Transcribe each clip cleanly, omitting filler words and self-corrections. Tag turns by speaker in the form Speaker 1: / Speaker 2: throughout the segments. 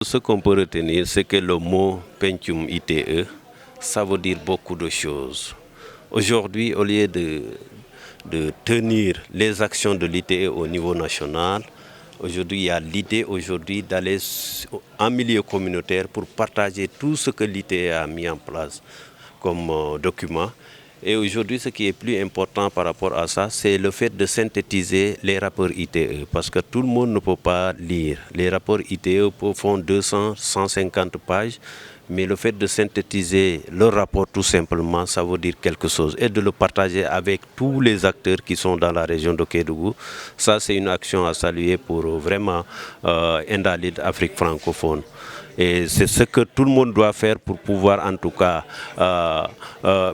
Speaker 1: Ce qu'on peut retenir, c'est que le mot Pentium ITE, ça veut dire beaucoup de choses. Aujourd'hui, au lieu de tenir les actions de l'ITE au niveau national, aujourd'hui, il y a l'idée d'aller en milieu communautaire pour partager tout ce que l'ITE a mis en place comme document. Et aujourd'hui, ce qui est plus important par rapport à ça, c'est le fait de synthétiser les rapports ITE, parce que tout le monde ne peut pas lire. Les rapports ITE font 200, 150 pages, mais le fait de synthétiser le rapport tout simplement, ça veut dire quelque chose. Et de le partager avec tous les acteurs qui sont dans la région de Kédougou, ça c'est une action à saluer pour vraiment Indalid Afrique francophone. Et c'est ce que tout le monde doit faire pour pouvoir en tout cas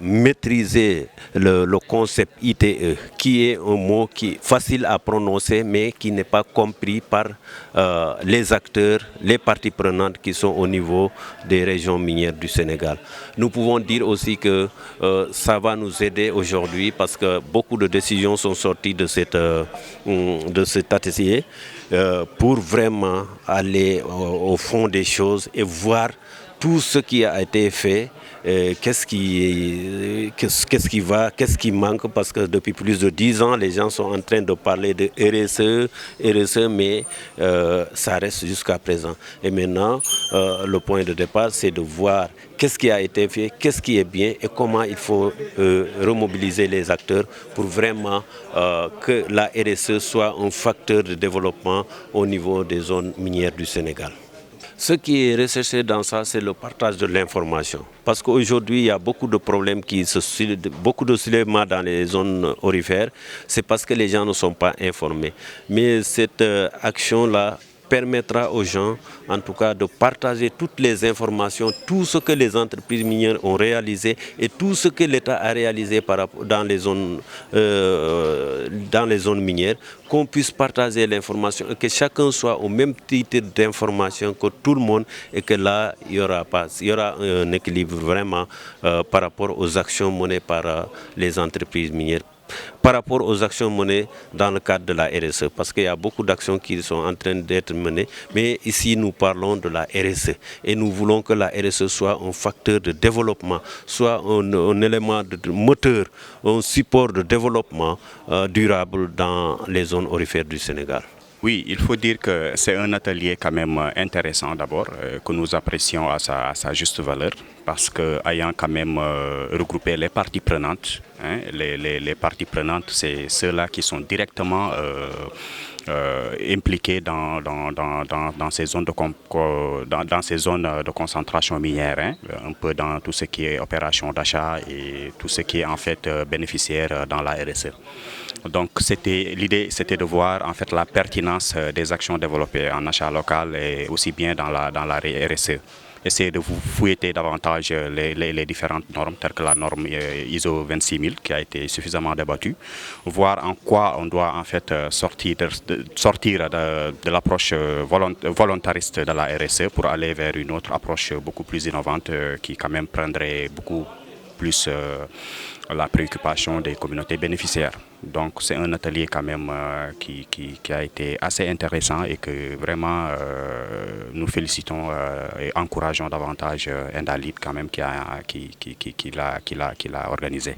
Speaker 1: maîtriser le concept ITE, qui est un mot qui est facile à prononcer mais qui n'est pas compris par les acteurs, les parties prenantes qui sont au niveau des régions minières du Sénégal. Nous pouvons dire aussi que ça va nous aider aujourd'hui parce que beaucoup de décisions sont sorties de cet atelier pour vraiment aller au fond des choses et voir tout ce qui a été fait, qu'est-ce qui manque, parce que depuis plus de 10 ans, les gens sont en train de parler de RSE, mais ça reste jusqu'à présent. Et maintenant, le point de départ, c'est de voir qu'est-ce qui a été fait, qu'est-ce qui est bien et comment il faut remobiliser les acteurs pour vraiment que la RSE soit un facteur de développement au niveau des zones minières du Sénégal. Ce qui est recherché dans ça, c'est le partage de l'information. Parce qu'aujourd'hui, il y a beaucoup de problèmes, beaucoup de soulèvements dans les zones aurifères. C'est parce que les gens ne sont pas informés. Mais cette action-là permettra aux gens, en tout cas, de partager toutes les informations, tout ce que les entreprises minières ont réalisé et tout ce que l'État a réalisé dans les zones minières, qu'on puisse partager l'information et que chacun soit au même titre d'information que tout le monde et que là, il y aura un équilibre vraiment par rapport aux actions menées par les entreprises minières, par rapport aux actions menées dans le cadre de la RSE, parce qu'il y a beaucoup d'actions qui sont en train d'être menées, mais ici nous parlons de la RSE et nous voulons que la RSE soit un facteur de développement, soit un élément de moteur, un support de développement durable dans les zones aurifères du Sénégal.
Speaker 2: Oui, il faut dire que c'est un atelier quand même intéressant d'abord, que nous apprécions à sa juste valeur, parce qu'ayant quand même regroupé les parties prenantes, hein, les parties prenantes, c'est ceux-là qui sont directement impliqués dans ces zones dans ces zones de concentration minière, hein, un peu dans tout ce qui est opération d'achat et tout ce qui est en fait bénéficiaire dans la RSE. Donc l'idée c'était de voir en fait la pertinence des actions développées en achat local et aussi bien dans la RSE. Essayer de vous fouetter davantage les différentes normes, telles que la norme ISO 26000 qui a été suffisamment débattue, voir en quoi on doit en fait sortir de l'approche volontariste de la RSE pour aller vers une autre approche beaucoup plus innovante qui quand même prendrait beaucoup plus la préoccupation des communautés bénéficiaires. Donc c'est un atelier quand même qui a été assez intéressant et que vraiment nous félicitons et encourageons davantage Indalid quand même qui l'a organisé.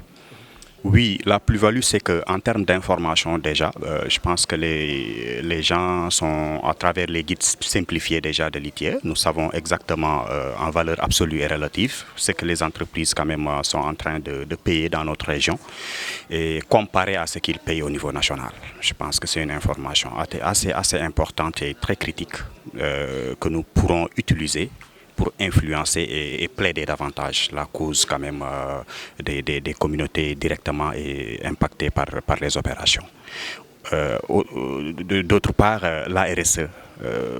Speaker 2: Oui, la plus-value, c'est qu'en termes d'information déjà, je pense que les gens sont, à travers les guides simplifiés déjà de l'ITIE, nous savons exactement en valeur absolue et relative ce que les entreprises quand même sont en train de payer dans notre région et comparé à ce qu'ils payent au niveau national. Je pense que c'est une information assez importante et très critique que nous pourrons utiliser pour influencer et plaider davantage la cause quand même des communautés directement impactées par les opérations. D'autre part, la RSE.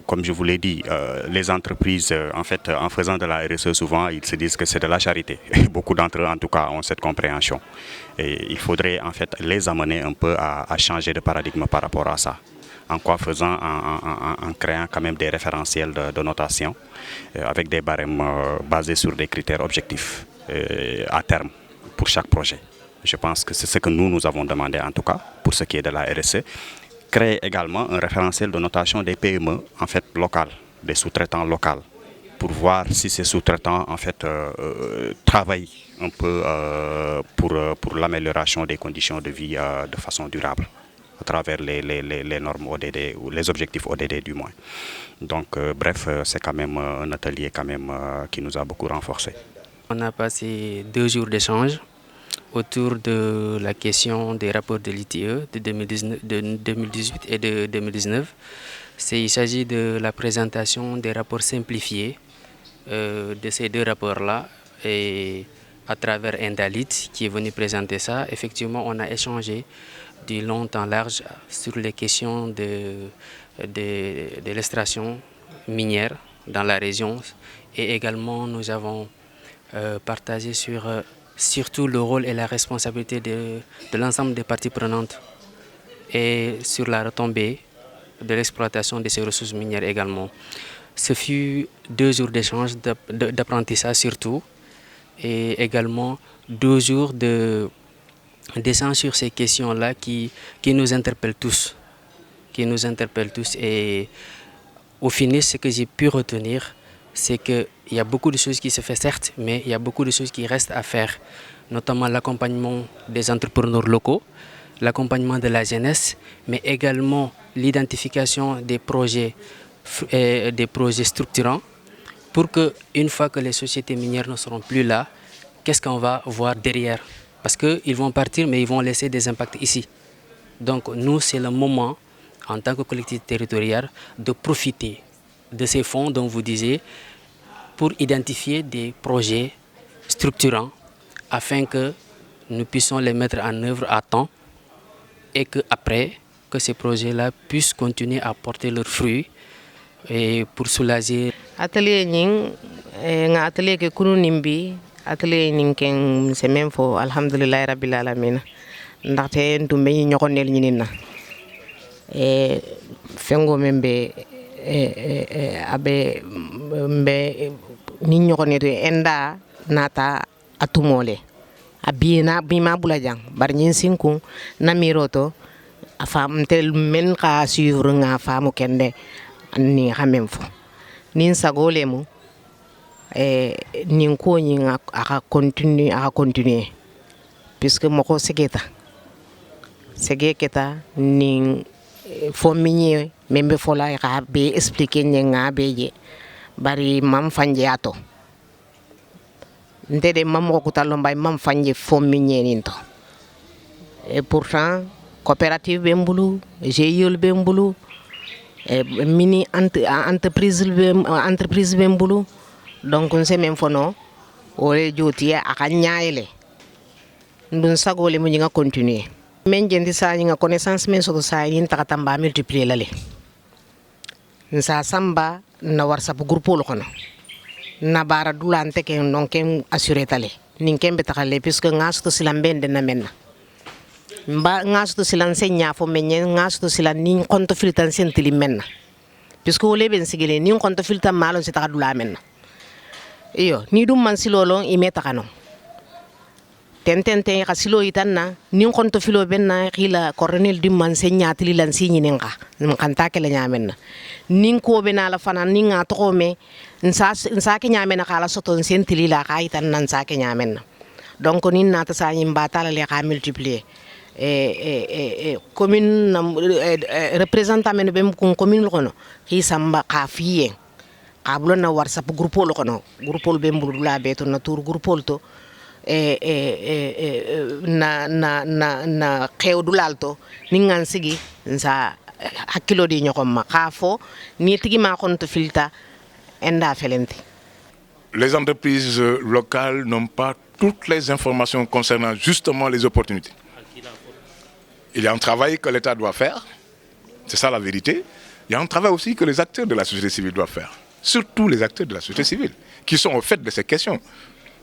Speaker 2: Comme je vous l'ai dit, les entreprises, en fait, en faisant de la RSE, souvent, ils se disent que c'est de la charité. Beaucoup d'entre eux, en tout cas, ont cette compréhension. Et il faudrait, en fait, les amener un peu à changer de paradigme par rapport à ça. En quoi faisant, en créant quand même des référentiels de notation avec des barèmes basés sur des critères objectifs à terme pour chaque projet. Je pense que c'est ce que nous avons demandé en tout cas pour ce qui est de la RSE. Créer également un référentiel de notation des PME en fait locales. des sous-traitants locaux pour voir si ces sous-traitants en fait travaillent un peu pour l'amélioration des conditions de vie de façon durable à travers les normes ODD ou les objectifs ODD du moins. Donc bref, c'est quand même un atelier quand même, qui nous a beaucoup renforcés.
Speaker 3: On a passé 2 jours d'échange autour de la question des rapports de l'ITE de 2018 et de 2019. Il s'agit de la présentation des rapports simplifiés de ces 2 rapports-là et à travers Indalit qui est venu présenter ça. Effectivement, on a échangé du long en large sur les questions de l'extraction minière dans la région et également nous avons partagé sur surtout le rôle et la responsabilité de l'ensemble des parties prenantes et sur la retombée de l'exploitation de ces ressources minières également. Ce fut 2 jours d'échange, d'apprentissage surtout, et également 2 jours d'échange sur ces questions-là qui nous interpellent tous. Et au final, ce que j'ai pu retenir, c'est qu'il y a beaucoup de choses qui se font certes, mais il y a beaucoup de choses qui restent à faire, notamment l'accompagnement des entrepreneurs locaux, l'accompagnement de la jeunesse, mais également l'identification des projets structurants pour qu'une fois que les sociétés minières ne seront plus là, qu'est-ce qu'on va voir derrière? Parce qu'ils vont partir, mais ils vont laisser des impacts ici. Donc nous, c'est le moment, en tant que collectivité territoriale, de profiter de ces fonds dont vous disiez pour identifier des projets structurants afin que nous puissions les mettre en œuvre à temps et qu'après, que ces projets-là puissent continuer à porter leurs fruits et pour soulager.
Speaker 4: Atelier ning nga atelier ke kunu nimbi atelier ning ken semen fo alhamdulillah rabbil alamin ndaxte ndumbe ñi ñokonel ñi nina fengo membe abe mbe ni ñokonel enda nata atumole abina bima bulajang bar ñin sinku namiroto afam tel men ka suivre nga famu kende ni xamem fo nin sagolemu nin ko ñi aka continuer puisque moko segeta nin fo miñe membe fola ka be expliquer nga beje bari mam fanjato ndede mam ko talo mbay mam fanje fo miñe ninto et pourtant coopérative bembulu GIE bembulu mini entreprise bembulu donc on sait même fono ole joti aka nyaayele ndun sagole mu nga continuer men jendi sa nga connaissance men so sa yin takata mba multiplier lale nsa samba na whatsapp groupe lo kono na bara dulante ke donc assurer tale ninken betakale puisque ngasto silambende na menna mba ngasto silan senya fo menye ngasto silan ni konto filtan sentili menna puisque ole ben sigile ni konto filtan malon se takadula menna iyo ni dum man silolo imeta kano tentente ka silo itanna ni konto filo benna khila coronel dum man senya tili lan sinyi nenga kanta ke la nyamenna nin ko bena la fana ni nga to me nsa ke nyamena kala soton sentili la ka itan nan sa ke nyamenna donc nin nata sa nyimba tala le ka multiplier commune représentant men bem ko commune lo kono ki samba ka fiye ka bulo na whatsapp groupe lo kono groupe bem bulu la beto na tour groupe to na xewdu lalto ni ngan sigi nsa hakilo di ñokom ma ka fo ni tigi ma xonto filta enda felenti.
Speaker 5: Les entreprises locales n'ont pas toutes les informations concernant justement les opportunités. Il y a un travail que l'État doit faire, c'est ça la vérité. Il y a un travail aussi que les acteurs de la société civile doivent faire, surtout les acteurs de la société civile, qui sont au fait de ces questions.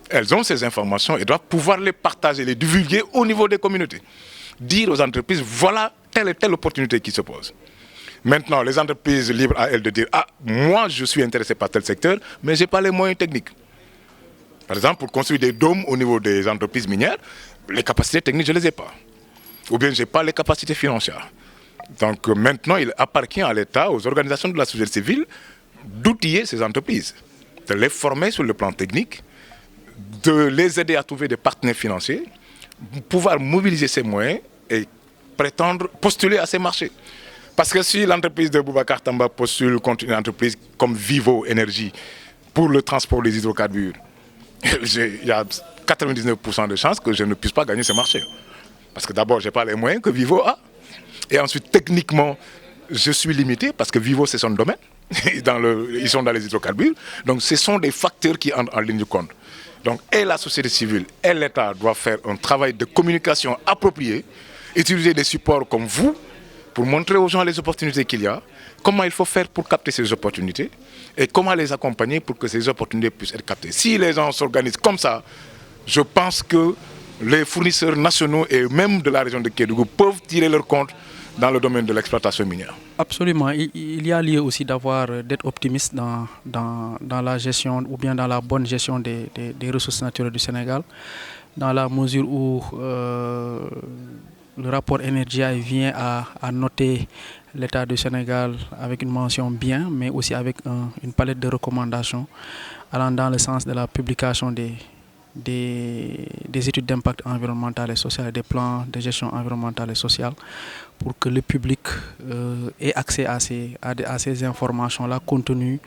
Speaker 5: Elles ont ces informations et doivent pouvoir les partager, les divulguer au niveau des communautés. Dire aux entreprises, voilà telle et telle opportunité qui se pose. Maintenant, les entreprises libres à elles de dire, ah, moi je suis intéressé par tel secteur, mais je n'ai pas les moyens techniques. Par exemple, pour construire des dômes au niveau des entreprises minières, les capacités techniques, je ne les ai pas. Ou bien je n'ai pas les capacités financières. Donc maintenant, il appartient à l'État, aux organisations de la société civile, d'outiller ces entreprises, de les former sur le plan technique, de les aider à trouver des partenaires financiers, pouvoir mobiliser ces moyens et postuler à ces marchés. Parce que si l'entreprise de Boubacar Tamba postule contre une entreprise comme Vivo Énergie pour le transport des hydrocarbures, il y a 99% de chances que je ne puisse pas gagner ce marché. Parce que d'abord, je n'ai pas les moyens que Vivo a. Et ensuite, techniquement, je suis limité parce que Vivo, c'est son domaine. Ils sont dans les hydrocarbures. Donc, ce sont des facteurs qui entrent en ligne de compte. Donc, et la société civile et l'État doivent faire un travail de communication approprié, utiliser des supports comme vous pour montrer aux gens les opportunités qu'il y a, comment il faut faire pour capter ces opportunités et comment les accompagner pour que ces opportunités puissent être captées. Si les gens s'organisent comme ça, je pense que les fournisseurs nationaux et même de la région de Kédougou peuvent tirer leur compte dans le domaine de l'exploitation minière.
Speaker 6: Absolument. Il y a lieu aussi d'être optimiste dans la gestion ou bien dans la bonne gestion des ressources naturelles du Sénégal, dans la mesure où le rapport Energia vient à noter l'État du Sénégal avec une mention bien, mais aussi avec une palette de recommandations allant dans le sens de la publication des études d'impact environnemental et social, des plans de gestion environnementale et sociale, pour que le public ait accès à ces informations-là contenues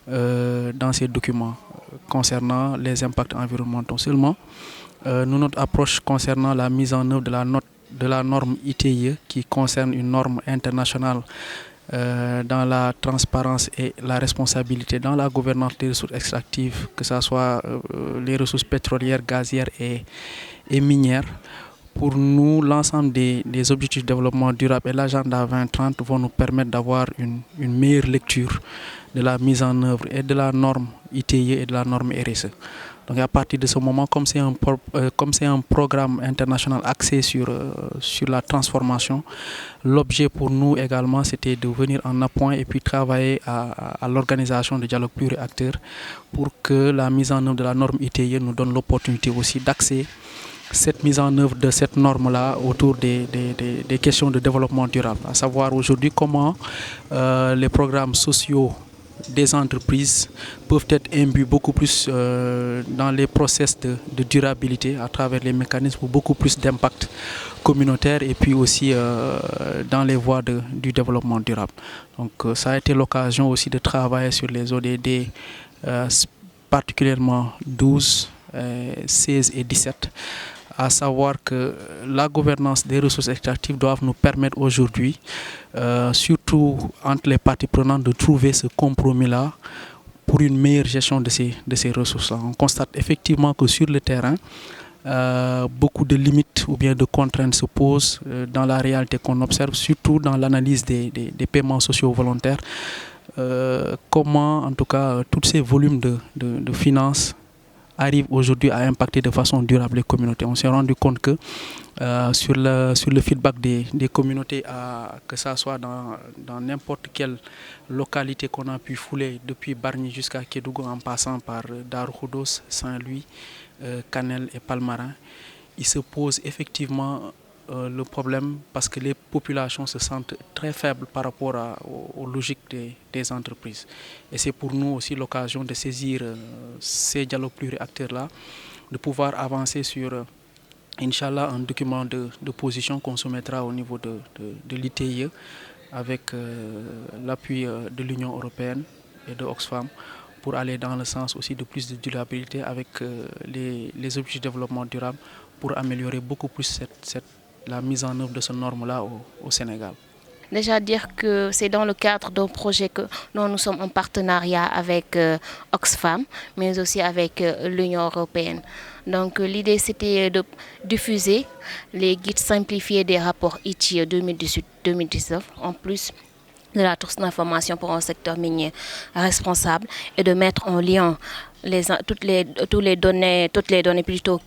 Speaker 6: dans ces documents concernant les impacts environnementaux seulement. Nous, notre approche concernant la mise en œuvre de la norme ITIE, qui concerne une norme internationale dans la transparence et la responsabilité dans la gouvernance des ressources extractives, que ce soit les ressources pétrolières, gazières et minières. Pour nous, l'ensemble des objectifs de développement durable et l'agenda 2030 vont nous permettre d'avoir une meilleure lecture de la mise en œuvre et de la norme ITIE et de la norme RSE. Donc à partir de ce moment, comme c'est un programme international axé sur la transformation, l'objet pour nous également, c'était de venir en appoint et puis travailler à l'organisation de dialogue pluriacteurs pour que la mise en œuvre de la norme ITIE nous donne l'opportunité aussi d'axer cette mise en œuvre de cette norme-là autour des questions de développement durable, à savoir aujourd'hui comment les programmes sociaux des entreprises peuvent être imbus beaucoup plus dans les process de durabilité à travers les mécanismes, beaucoup plus d'impact communautaire et puis aussi dans les voies du développement durable. Donc ça a été l'occasion aussi de travailler sur les ODD, particulièrement 12, 16 et 17. À savoir que la gouvernance des ressources extractives doit nous permettre aujourd'hui, surtout entre les parties prenantes, de trouver ce compromis-là pour une meilleure gestion de ces ressources-là. On constate effectivement que sur le terrain, beaucoup de limites ou bien de contraintes se posent dans la réalité qu'on observe, surtout dans l'analyse des paiements sociaux volontaires. Comment, en tout cas, tous ces volumes de finances arrive aujourd'hui à impacter de façon durable les communautés. On s'est rendu compte que sur le feedback des communautés, que ce soit dans n'importe quelle localité qu'on a pu fouler, depuis Bargny jusqu'à Kédougou en passant par Darou Khoudoss, Saint-Louis, Kanel et Palmarin, il se pose effectivement le problème parce que les populations se sentent très faibles par rapport aux logiques des entreprises. Et c'est pour nous aussi l'occasion de saisir ces dialogues pluriacteurs-là, de pouvoir avancer sur, Inch'Allah, un document de position qu'on soumettra au niveau de l'ITIE avec l'appui de l'Union européenne et de Oxfam pour aller dans le sens aussi de plus de durabilité avec les objectifs de développement durable pour améliorer beaucoup plus la mise en œuvre de ces normes-là au Sénégal.
Speaker 7: Déjà dire que c'est dans le cadre d'un projet que nous sommes en partenariat avec Oxfam, mais aussi avec l'Union européenne. Donc l'idée c'était de diffuser les guides simplifiés des rapports ITIE 2018-2019, en plus de la source d'information pour un secteur minier responsable et de mettre en lien toutes les données plutôt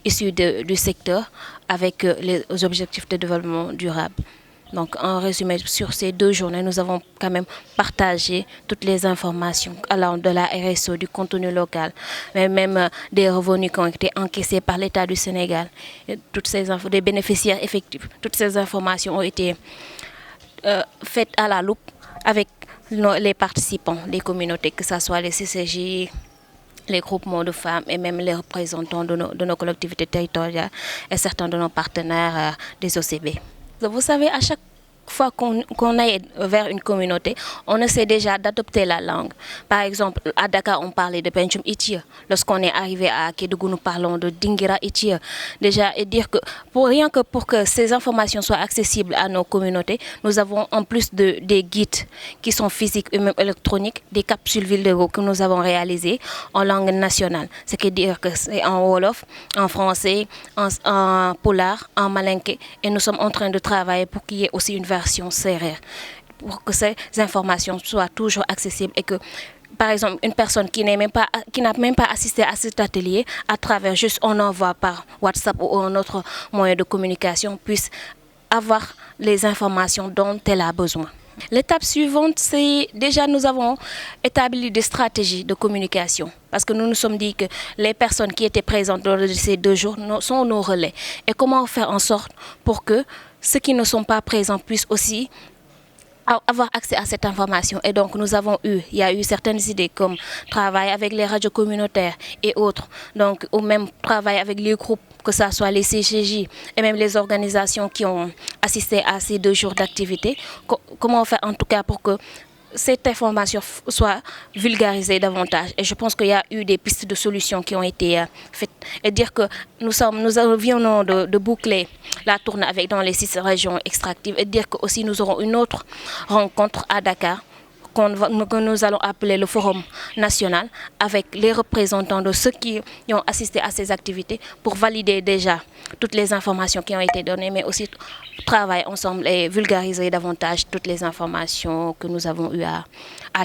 Speaker 7: issues du secteur avec les objectifs de développement durable. Donc en résumé, sur ces 2 journées, nous avons quand même partagé toutes les informations allant de la RSE, du contenu local, mais même des revenus qui ont été encaissés par l'État du Sénégal, et toutes ces infos, des bénéficiaires effectifs. Toutes ces informations ont été faites à la loupe avec les participants, les communautés, que ce soit les CCJ, les groupements de femmes et même les représentants de nos collectivités territoriales et certains de nos partenaires des OCB. Vous savez, à chaque fois qu'on aille vers une communauté, on essaie déjà d'adopter la langue. Par exemple, à Dakar, on parlait de Pencum Itia. Lorsqu'on est arrivé à Kédougou, nous parlons de Dingira Itia. Déjà, et dire que rien que pour que ces informations soient accessibles à nos communautés, nous avons en plus des guides qui sont physiques et même électroniques, des capsules vidéo que nous avons réalisées en langue nationale. Ce qui veut dire que c'est en Wolof, en français, en polar, en malinké. Et nous sommes en train de travailler pour qu'il y ait aussi une version serrée, pour que ces informations soient toujours accessibles et que, par exemple, une personne qui n'a même pas assisté à cet atelier, à travers juste on envoie par WhatsApp ou un autre moyen de communication, puisse avoir les informations dont elle a besoin. L'étape suivante, c'est déjà nous avons établi des stratégies de communication parce que nous nous sommes dit que les personnes qui étaient présentes lors de ces 2 jours sont nos relais. Et comment faire en sorte pour que ceux qui ne sont pas présents puissent aussi avoir accès à cette information. Et donc il y a eu certaines idées comme travailler avec les radios communautaires et autres, donc ou même travailler avec les groupes, que ce soit les CGJ et même les organisations qui ont assisté à ces 2 jours d'activité. Comment faire en tout cas pour que cette information soit vulgarisée davantage. Et je pense qu'il y a eu des pistes de solutions qui ont été faites. Et dire que nous venons de boucler la tournée dans les 6 régions extractives. Et dire que aussi nous aurons une autre rencontre à Dakar que nous allons appeler le Forum national avec les représentants de ceux qui ont assisté à ces activités pour valider déjà toutes les informations qui ont été données, mais aussi travailler ensemble et vulgariser davantage toutes les informations que nous avons eu à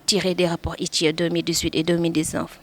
Speaker 7: tirer des rapports ITIE 2018 et 2019.